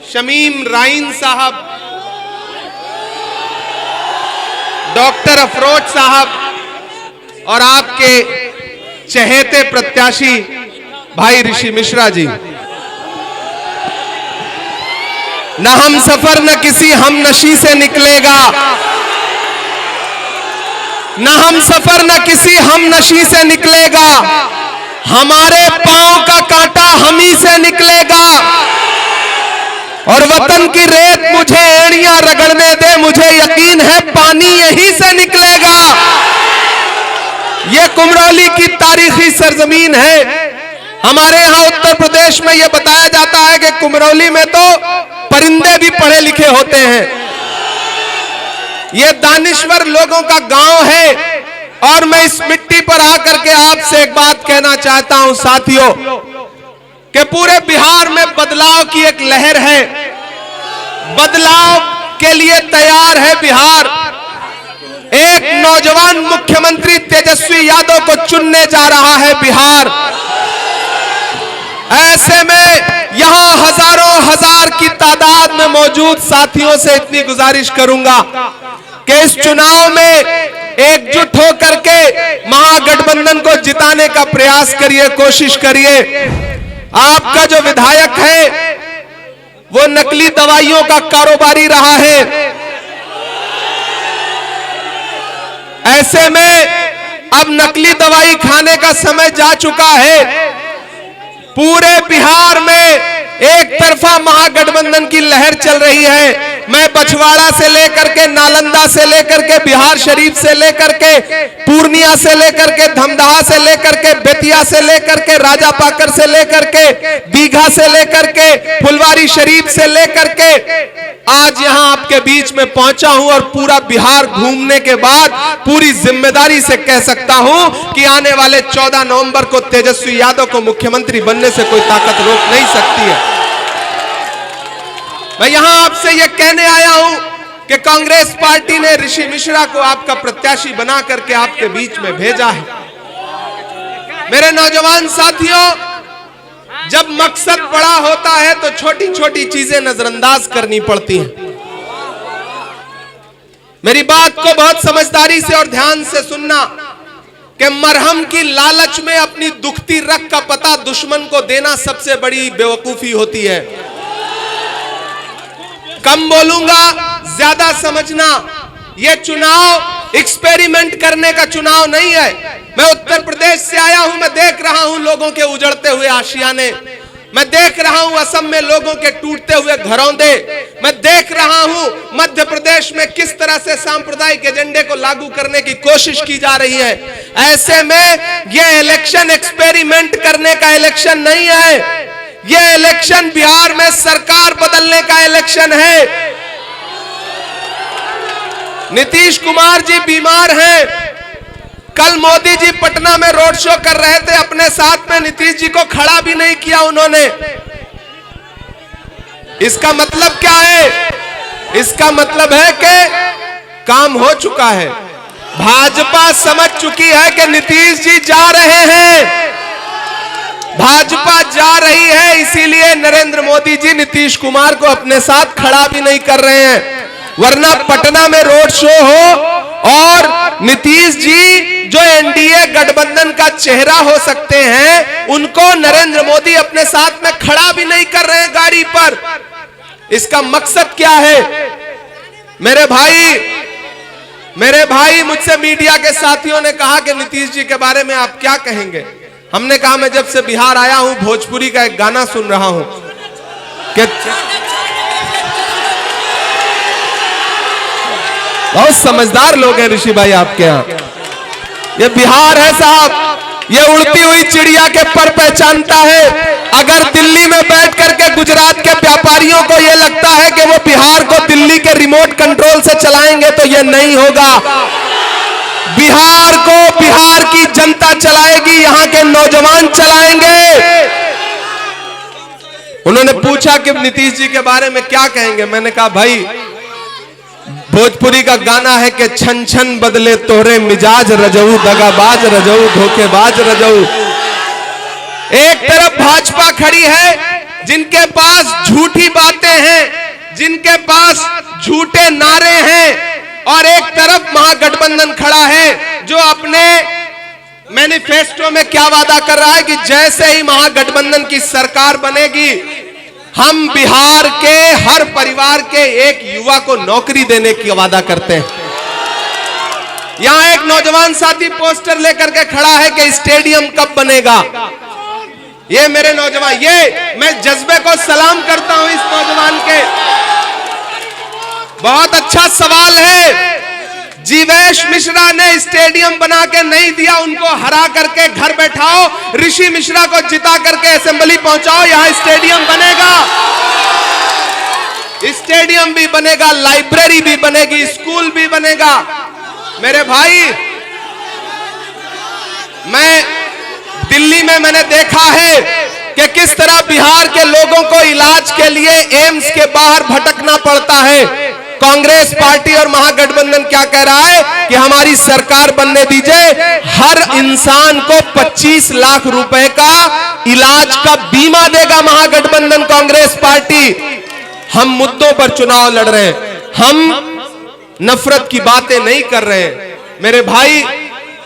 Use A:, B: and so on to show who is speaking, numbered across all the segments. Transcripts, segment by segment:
A: शमीम राइन साहब, डॉक्टर अफरोज साहब और आपके चहेते प्रत्याशी भाई ऋषि मिश्रा जी। न हम सफर न किसी हम नशी से निकलेगा, न हम सफर न किसी हम नशी से निकलेगा, हमारे पांव का कांटा हम ही से निकलेगा। और वतन की रेत मुझे एड़ियां रगड़ने दे, मुझे यकीन है पानी यहीं से निकलेगा। यह कुमरौली की तारीखी सरजमीन है। हमारे यहां उत्तर प्रदेश में यह बताया जाता है कि कुमरौली में तो परिंदे भी पढ़े लिखे होते हैं। यह दानिश्वर लोगों का गांव है। और मैं इस मिट्टी पर आकर के आपसे एक बात कहना चाहता हूं साथियों, कि पूरे बिहार में बदलाव की एक लहर है। बदलाव के लिए तैयार है बिहार। एक नौजवान मुख्यमंत्री तेजस्वी यादव को चुनने जा रहा है बिहार। ऐसे में यहां हजारों हजार की तादाद में मौजूद साथियों से इतनी गुजारिश करूंगा कि इस चुनाव में एकजुट होकर के महागठबंधन को जिताने का प्रयास करिए, कोशिश करिए। आपका जो विधायक है वो नकली दवाइयों का कारोबारी रहा है। ऐसे में अब नकली दवाई खाने का समय जा चुका है। पूरे बिहार में एक तरफा महागठबंधन की लहर चल रही है। मैं बछवाड़ा से लेकर के, नालंदा से लेकर के, बिहार शरीफ से लेकर के, पूर्णिया से लेकर के, धमदाहा से लेकर के, बेतिया से लेकर के, राजापाकर से लेकर के, दीघा से लेकर के, फुलवारी शरीफ से लेकर के आज यहां आपके बीच में पहुंचा हूं। और पूरा बिहार घूमने के बाद पूरी जिम्मेदारी से कह सकता हूं कि आने वाले 14 नवंबर को तेजस्वी यादव को मुख्यमंत्री बनने से कोई ताकत रोक नहीं सकती है। मैं यहां आपसे यह कहने आया हूं कि कांग्रेस पार्टी ने ऋषि मिश्रा को आपका प्रत्याशी बना करके आपके बीच में भेजा है। मेरे नौजवान साथियों, जब मकसद बड़ा होता है तो छोटी छोटी चीजें नजरअंदाज करनी पड़ती हैं। मेरी बात को बहुत समझदारी से और ध्यान से सुनना कि मरहम की लालच में अपनी दुखती रग का पता दुश्मन को देना सबसे बड़ी बेवकूफी होती है। कम बोलूंगा, ज्यादा समझना। यह चुनाव एक्सपेरिमेंट करने का चुनाव नहीं है। मैं उत्तर प्रदेश से आया हूं। मैं देख रहा हूं लोगों के उजड़ते हुए आशियाने। मैं देख रहा हूं असम में लोगों के टूटते हुए घरौंदे। मैं देख रहा हूं मध्य प्रदेश में किस तरह से सांप्रदायिक एजेंडे को लागू करने की कोशिश की जा रही है। ऐसे में यह इलेक्शन एक्सपेरिमेंट करने का इलेक्शन नहीं है। यह इलेक्शन बिहार में सरकार बदलने का इलेक्शन है। नीतीश कुमार जी बीमार हैं। कल मोदी जी पटना में रोड शो कर रहे थे, अपने साथ में नीतीश जी को खड़ा भी नहीं किया उन्होंने। इसका मतलब क्या है? इसका मतलब है कि काम हो चुका है। भाजपा समझ चुकी है कि नीतीश जी जा रहे हैं। भाजपा जा रही है, इसीलिए नरेंद्र मोदी जी नीतीश कुमार को अपने साथ खड़ा भी नहीं कर रहे हैं। वरना पटना में रोड शो हो और नीतीश जी जो एनडीए गठबंधन का चेहरा हो सकते हैं, उनको नरेंद्र मोदी अपने साथ में खड़ा भी नहीं कर रहे हैं गाड़ी पर। इसका मकसद क्या है? मेरे भाई मुझसे मीडिया के साथियों ने कहा कि नीतीश जी के बारे में आप क्या कहेंगे। हमने कहा मैं जब से बिहार आया हूं भोजपुरी का एक गाना सुन रहा हूं कि बहुत समझदार लोग हैं ऋषि भाई आपके यहाँ। ये बिहार है साहब, ये उड़ती हुई चिड़िया के पर पहचानता है। अगर दिल्ली में बैठ करके गुजरात के व्यापारियों को यह लगता है कि वो बिहार को दिल्ली के रिमोट कंट्रोल से चलाएंगे तो यह नहीं होगा। बिहार को बिहार की जनता चलाएगी, यहाँ के नौजवान चलाएंगे। उन्होंने पूछा कि नीतीश जी के बारे में क्या कहेंगे। मैंने कहा भाई भोजपुरी का गाना है कि छन छन बदले तोहरे मिजाज रजऊ, दगाबाज रजऊ, धोखेबाज रजऊ। एक तरफ भाजपा खड़ी है जिनके पास झूठी बातें हैं, पास झूठे नारे हैं और एक तरफ महागठबंधन खड़ा है जो अपने मैनिफेस्टो में क्या वादा कर रहा है कि जैसे ही महागठबंधन की सरकार बनेगी हम बिहार के हर परिवार के एक युवा को नौकरी देने की वादा करते हैं। यहां एक नौजवान साथी पोस्टर लेकर के खड़ा है कि स्टेडियम कब बनेगा। ये मेरे नौजवान, ये मैं जज्बे को सलाम करता हूं इस नौजवान के। बहुत अच्छा सवाल है। जीवेश मिश्रा ने स्टेडियम बना के नहीं दिया, उनको हरा करके घर बैठाओ, ऋषि मिश्रा को जिता करके असेंबली पहुंचाओ, यहां स्टेडियम बनेगा। स्टेडियम भी बनेगा, लाइब्रेरी भी बनेगी, स्कूल भी बनेगा। मेरे भाई, मैं दिल्ली में मैंने देखा है कि किस तरह बिहार के लोगों को इलाज के लिए एम्स के बाहर भटकना पड़ता है। कांग्रेस पार्टी और महागठबंधन क्या कह रहा है कि हमारी सरकार बनने दीजिए, हर इंसान को 25 लाख रुपए का इलाज का बीमा देगा महागठबंधन कांग्रेस पार्टी। हम मुद्दों पर चुनाव लड़ रहे हैं, हम नफरत की बातें नहीं कर रहे हैं। मेरे भाई,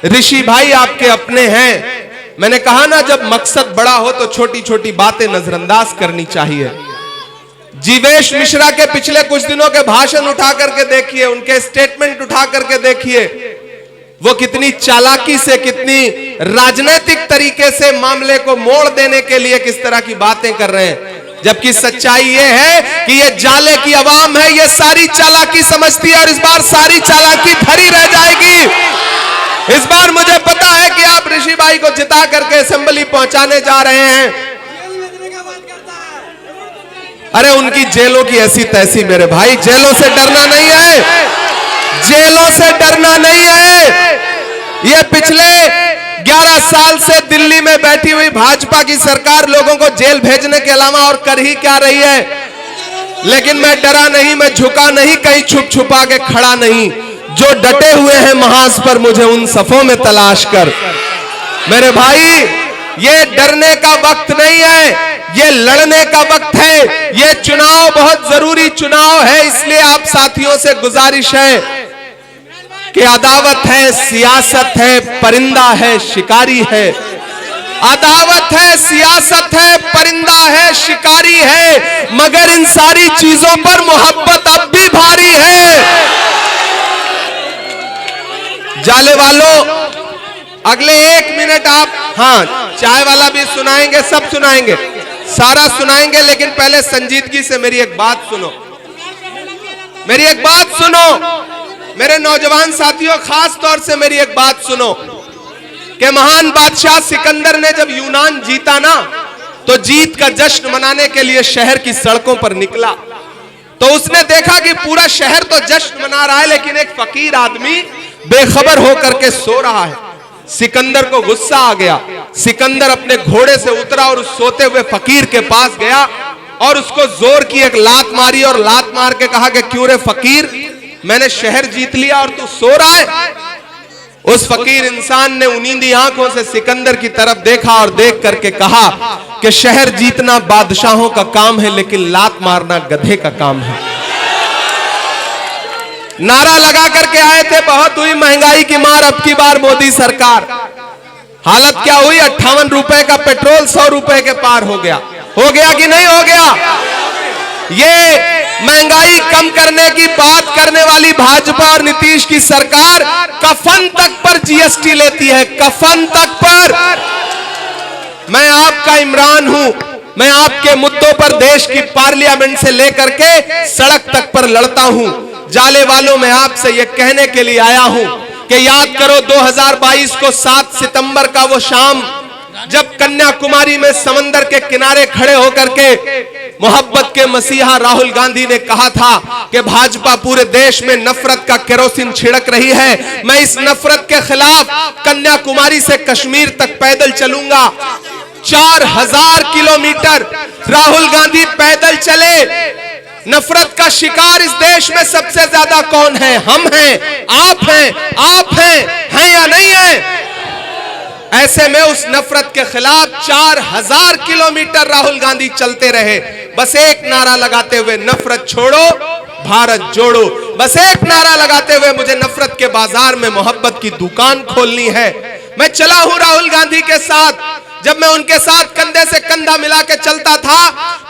A: ऋषि भाई आपके अपने हैं। मैंने कहा ना, जब मकसद बड़ा हो तो छोटी छोटी बातें नजरअंदाज करनी चाहिए। जीवेश मिश्रा के पिछले कुछ दिनों के भाषण उठा करके देखिए, उनके स्टेटमेंट उठा करके देखिए, वो कितनी चालाकी से, कितनी राजनीतिक तरीके से मामले को मोड़ देने के लिए किस तरह की बातें कर रहे हैं। जबकि सच्चाई ये है कि ये जाले की आवाम है, ये सारी चालाकी समझती है और इस बार सारी चालाकी धरी रह जाएगी। इस बार मुझे पता है कि आप ऋषि भाई को जिता करके असेंबली पहुंचाने जा रहे हैं। अरे उनकी जेलों की ऐसी तैसी, मेरे भाई, जेलों से डरना नहीं है, जेलों से डरना नहीं है। ये पिछले 11 साल से दिल्ली में बैठी हुई भाजपा की सरकार लोगों को जेल भेजने के अलावा और कर ही क्या रही है। लेकिन मैं डरा नहीं, मैं झुका नहीं, कहीं छुप छुपा के खड़ा नहीं। जो डटे हुए हैं महाज पर, मुझे उन सफों में तलाश कर। मेरे भाई, ये डरने का वक्त नहीं है, ये लड़ने का वक्त है। ये चुनाव बहुत जरूरी चुनाव है, इसलिए आप साथियों से गुजारिश है कि अदावत है, सियासत है, परिंदा है, शिकारी है। अदावत है, सियासत है, परिंदा है, शिकारी है, मगर इन सारी चीजों पर मोहब्बत अब भी भारी है। जाले वालों, अगले 1 मिनट आप, हाँ, चाय वाला भी सुनाएंगे, सब सुनाएंगे, सारा सुनाएंगे, लेकिन पहले संजीदगी से मेरी एक बात सुनो, मेरी एक बात सुनो। मेरे नौजवान साथियों, खास तौर से मेरी एक बात सुनो कि महान बादशाह सिकंदर ने जब यूनान जीता ना, तो जीत का जश्न मनाने के लिए शहर की सड़कों पर निकला। तो उसने देखा कि पूरा शहर तो जश्न मना रहा है, लेकिन एक फकीर आदमी बेखबर होकर के सो रहा है। सिकंदर को गुस्सा आ गया। सिकंदर अपने घोड़े से उतरा और उस सोते हुए फकीर के पास गया और उसको जोर की एक लात मारी और लात मार के कहा कि क्यों रे फकीर, मैंने शहर जीत लिया और तू सो रहा है। उस फकीर इंसान ने उनींदी आंखों से सिकंदर की तरफ देखा और देख करके कहा कि शहर जीतना बादशाहों का काम है, लेकिन लात मारना गधे का काम है। नारा लगा करके आए थे, बहुत हुई महंगाई की मार, अब की बार मोदी सरकार। हालत क्या हुई, 58 रुपए का पेट्रोल 100 रुपए के पार हो गया कि नहीं हो गया। ये महंगाई कम करने की बात करने वाली भाजपा और नीतीश की सरकार कफन तक पर जीएसटी लेती है, कफन तक पर। मैं आपका इमरान हूं, मैं आपके मुद्दों पर देश की पार्लियामेंट से लेकर के सड़क तक पर लड़ता हूं। जाले वालों, मैं आपसे यह कहने के लिए आया हूं कि याद करो 2022 को 7 सितंबर का वो शाम, जब कन्याकुमारी में समंदर के किनारे खड़े होकर के मोहब्बत के मसीहा राहुल गांधी ने कहा था कि भाजपा पूरे देश में नफरत का केरोसिन छिड़क रही है, मैं इस नफरत के खिलाफ कन्याकुमारी से कश्मीर तक पैदल चलूंगा। 4000 किलोमीटर राहुल गांधी पैदल चले। नफरत का शिकार इस देश में सबसे ज्यादा कौन है? हम हैं, आप हैं या नहीं है? ऐसे में उस नफरत के खिलाफ 4000 किलोमीटर राहुल गांधी चलते रहे, बस एक नारा लगाते हुए, नफरत छोड़ो, भारत जोड़ो। बस एक नारा लगाते हुए मुझे नफरत के बाजार में मोहब्बत की दुकान खोलनी है। मैं चला हूं राहुल गांधी के साथ। जब मैं उनके साथ कंधे से कंधा मिला के चलता था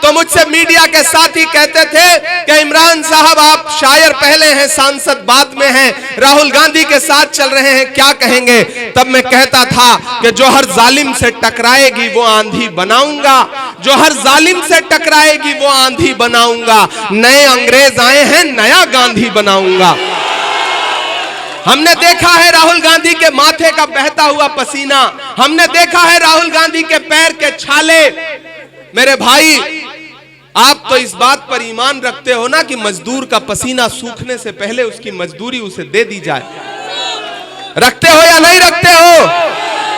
A: तो मुझसे मीडिया के साथी कहते थे कि इमरान साहब आप शायर पहले हैं, सांसद बाद में हैं, राहुल गांधी के साथ चल रहे हैं, क्या कहेंगे? तब मैं कहता था कि जो हर जालिम से टकराएगी वो आंधी बनाऊंगा, जो हर जालिम से टकराएगी वो आंधी बनाऊंगा। नए अंग्रेज आए हैं, नया गांधी बनाऊंगा। हमने देखा है राहुल गांधी के माथे का बहता हुआ पसीना, हमने देखा है राहुल गांधी के पैर के छाले। मेरे भाई, आप तो इस बात पर ईमान रखते हो ना कि मजदूर का पसीना सूखने से पहले उसकी मजदूरी उसे दे दी जाए। रखते हो या नहीं रखते हो?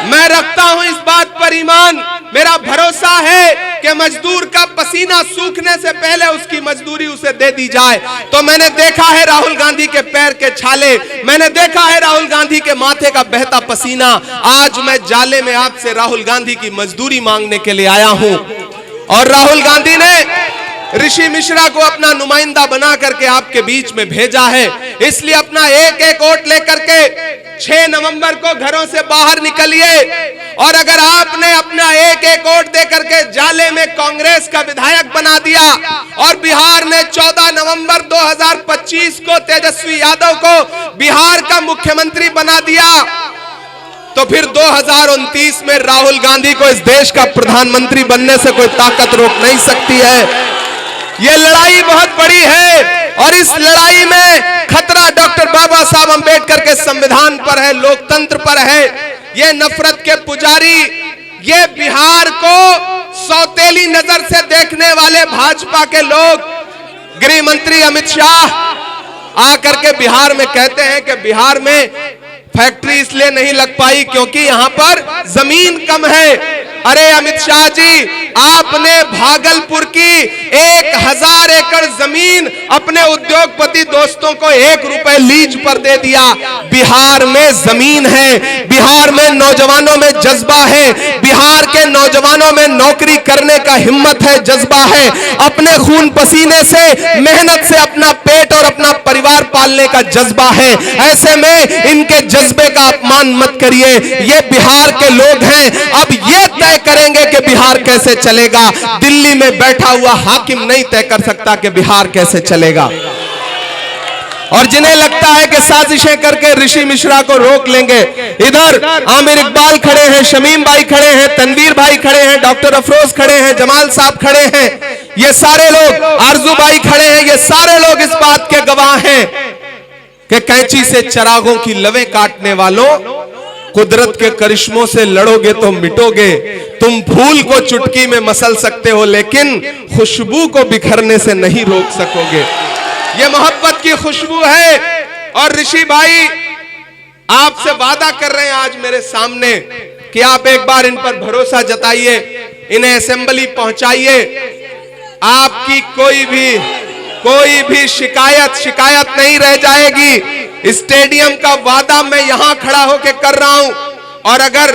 A: मैं रखता हूं इस बात पर ईमान। मेरा भरोसा है कि मजदूर का पसीना सूखने से पहले उसकी मजदूरी उसे दे दी जाए। तो मैंने देखा है राहुल गांधी के पैर के छाले, मैंने देखा है राहुल गांधी के माथे का बहता पसीना। आज मैं जाले में आपसे राहुल गांधी की मजदूरी मांगने के लिए आया हूं और राहुल गांधी ने ऋषि मिश्रा को अपना नुमाइंदा बना करके आपके बीच में भेजा है। इसलिए अपना एक एक वोट लेकर के 6 नवंबर को घरों से बाहर निकलिए और अगर आपने अपना एक एक वोट देकर के जाले में कांग्रेस का विधायक बना दिया और बिहार ने 14 नवंबर 2025 को तेजस्वी यादव को बिहार का मुख्यमंत्री बना दिया तो फिर 2029 में राहुल गांधी को इस देश का प्रधानमंत्री बनने से कोई ताकत रोक नहीं सकती है। ये लड़ाई बहुत बड़ी है और इस लड़ाई में खतरा डॉक्टर बाबा साहब अंबेडकर के संविधान पर है, लोकतंत्र पर है। ये नफरत के पुजारी, ये बिहार को सौतेली नजर से देखने वाले भाजपा के लोग, गृह मंत्री अमित शाह आकर के बिहार में कहते हैं कि बिहार में फैक्ट्री इसलिए नहीं लग पाई क्योंकि यहां पर जमीन कम है। अरे अमित शाह जी, आपने भागलपुर की 1000 एकड़ जमीन अपने उद्योगपति दोस्तों को 1 रुपए लीज पर दे दिया। बिहार में जमीन है, बिहार में नौजवानों में जज्बा है, बिहार के नौजवानों में नौकरी करने का हिम्मत है, जज्बा है। अपने खून पसीने से, मेहनत से अपना पेट और अपना परिवार पालने का जज्बा है। ऐसे में इनके जज्बे का अपमान मत करिए। ये बिहार के लोग हैं, अब ये तय करेंगे कि बिहार कैसे चलेगा। दिल्ली में बैठा हुआ हाकिम नहीं तय कर सकता कि बिहार कैसे चलेगा। और जिन्हें लगता है कि साजिशें करके ऋषि मिश्रा को रोक लेंगे, इधर आमिर इकबाल खड़े हैं, शमीम भाई खड़े हैं, तनवीर भाई खड़े हैं, डॉक्टर अफरोज खड़े हैं, जमाल साहब खड़े हैं, ये सारे लोग, आरजू भाई खड़े हैं, ये सारे लोग इस बात के गवाह हैं कि कैंची से चरागों की लवें काटने वालों, कुदरत के करिश्मों से लड़ोगे तो मिटोगे। तुम फूल को चुटकी में मसल सकते हो लेकिन खुशबू को बिखरने से नहीं रोक सकोगे। ये मोहब्बत की खुशबू है। और ऋषि भाई आपसे वादा कर रहे हैं आज मेरे सामने कि आप एक बार इन पर भरोसा जताइए, इन्हें असेंबली पहुंचाइए। आपकी कोई भी शिकायत नहीं रह जाएगी। स्टेडियम का वादा मैं यहां खड़ा होकर कर रहा हूं और अगर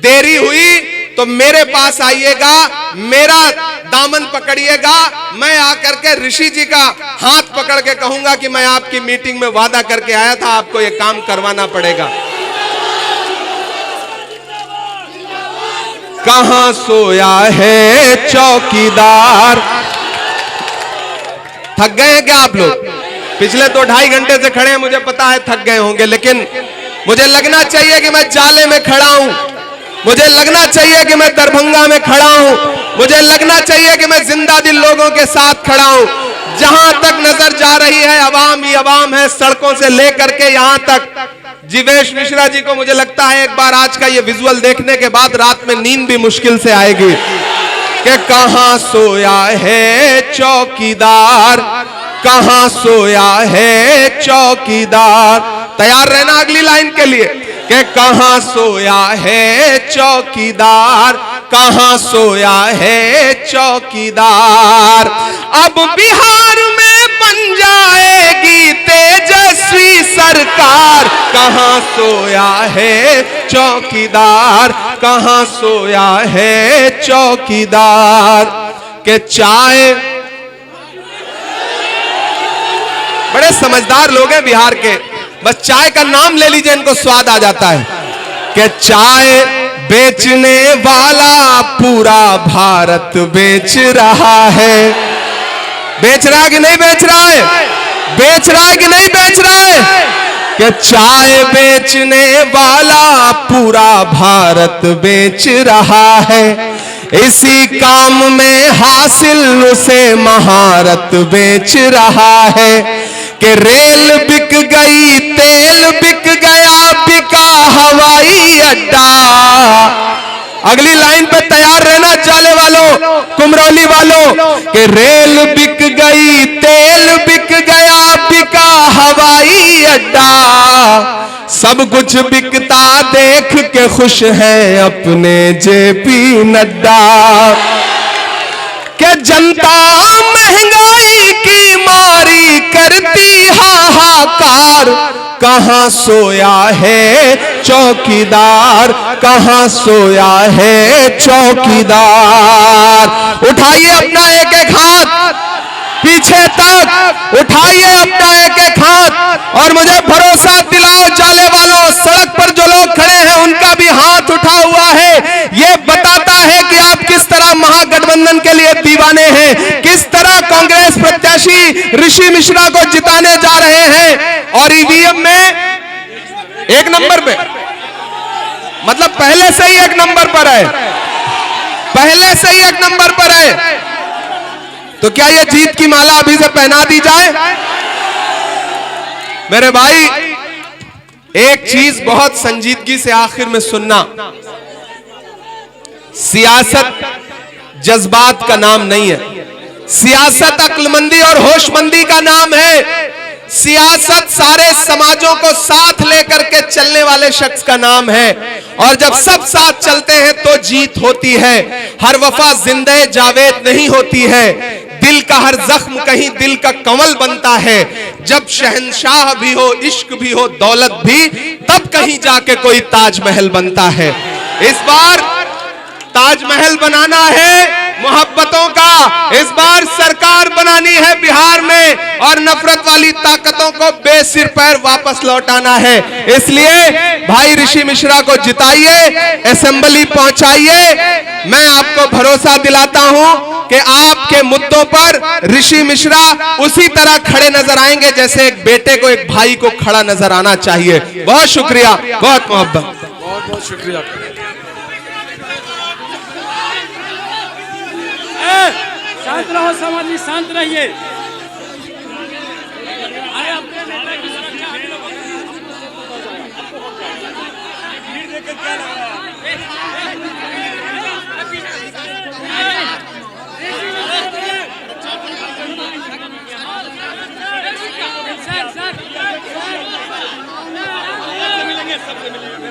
A: देरी हुई तो मेरे पास आइएगा, मेरा दामन पकड़िएगा, मैं आकर के ऋषि जी का हाथ पकड़ के कहूंगा कि मैं आपकी मीटिंग में वादा करके आया था, आपको यह काम करवाना पड़ेगा। कहां सोया है चौकीदार। थक गए हैं क्या आप लोग? पिछले 2-2.5 घंटे से खड़े हैं, मुझे पता है थक गए होंगे, लेकिन मुझे लगना चाहिए कि मैं जाले में खड़ा हूं, मुझे लगना चाहिए कि मैं दरभंगा में खड़ा हूं, मुझे लगना चाहिए कि मैं जिंदा दिल लोगों के साथ खड़ा हूं। जहां तक नजर जा रही है अवाम ही अवाम है, सड़कों से लेकर के यहां तक। जीवेश मिश्रा जी को मुझे लगता है एक बार आज का ये विजुअल देखने के बाद रात में नींद भी मुश्किल से आएगी कि कहां सोया है चौकीदार, कहां सोया है चौकीदार। तैयार रहना अगली लाइन के लिए कि कहां सोया है चौकीदार, कहां सोया है चौकीदार। अब बिहार में बन जाएगी तेजस्वी सरकार, कहां सोया है चौकीदार, कहां सोया है चौकीदार। के चाय बड़े समझदार लोग हैं बिहार के, बस चाय का नाम ले लीजिए इनको स्वाद आ जाता है कि चाय बेचने वाला पूरा भारत बेच रहा है। बेच रहा है कि नहीं बेच रहा है? बेच रहा है कि नहीं बेच रहा है? कि चाय बेचने वाला पूरा भारत बेच रहा है। इसी काम में हासिल उसे महारत बेच रहा है कि रेल बिक गई, तेल बिक गया, बिका हवाई अड्डा। अगली लाइन पे तैयार रहना जाले वालों, कुमरौली वालों, कि रेल बिक गई, तेल बिक गया, बिका हवाई अड्डा। सब कुछ बिकता देख के खुश है अपने जेपी नड्डा। कि जनता महंगाई की मारी करती हाहाकार, कहां सोया है चौकीदार, कहां सोया है चौकीदार। उठाइए अपना एक एक हाथ पीछे तक, उठाइए अपना एक एक हाथ और मुझे भरोसा दिलाओ जाले वालों, सड़क पर जो लोग खड़े हैं उनका भी हाथ उठा हुआ है। ये बताता है कि आप किस तरह महागठबंधन के लिए दीवाने हैं, किस तरह कांग्रेस प्रत्याशी ऋषि मिश्रा को जिताने जा रहे हैं। और ईवीएम में एक नंबर पे, मतलब पहले से ही एक नंबर पर है, पहले से ही एक नंबर पर है। तो क्या ये जीत की माला अभी से पहना दी जाए? मेरे भाई, एक चीज बहुत संजीदगी से आखिर में सुनना, सियासत जज्बात का नाम नहीं है, सियासत अक्लमंदी और होशमंदी का नाम है। सियासत सारे समाजों को साथ लेकर के चलने वाले शख्स का नाम है, और जब सब साथ चलते हैं तो जीत होती है। हर वफा जिंदे जावेद नहीं होती है, दिल का हर जख्म कहीं दिल का कंवल बनता है। जब शहंशाह भी हो, इश्क भी हो, दौलत भी, तब कहीं जाके कोई ताजमहल बनता है। इस बार ताजमहल बनाना है मोहब्बतों का, इस बार सरकार बनानी है बिहार में, और नफरत वाली ताकतों को बेसिर पैर वापस लौटाना है। इसलिए भाई ऋषि मिश्रा को जिताइए, असेंबली पहुंचाइए। मैं आपको भरोसा दिलाता हूं कि आपके मुद्दों पर ऋषि मिश्रा उसी तरह खड़े नजर आएंगे जैसे एक बेटे को एक भाई को खड़ा नजर आना चाहिए। बहुत शुक्रिया, बहुत मोहब्बत,
B: बहुत बहुत शुक्रिया। शांत रहो समाज, शांत रहिए। अरे अपने नेता की सुरक्षा हम लोग क्या लग रहा है? सर मिलेंगे, सबसे मिलेंगे।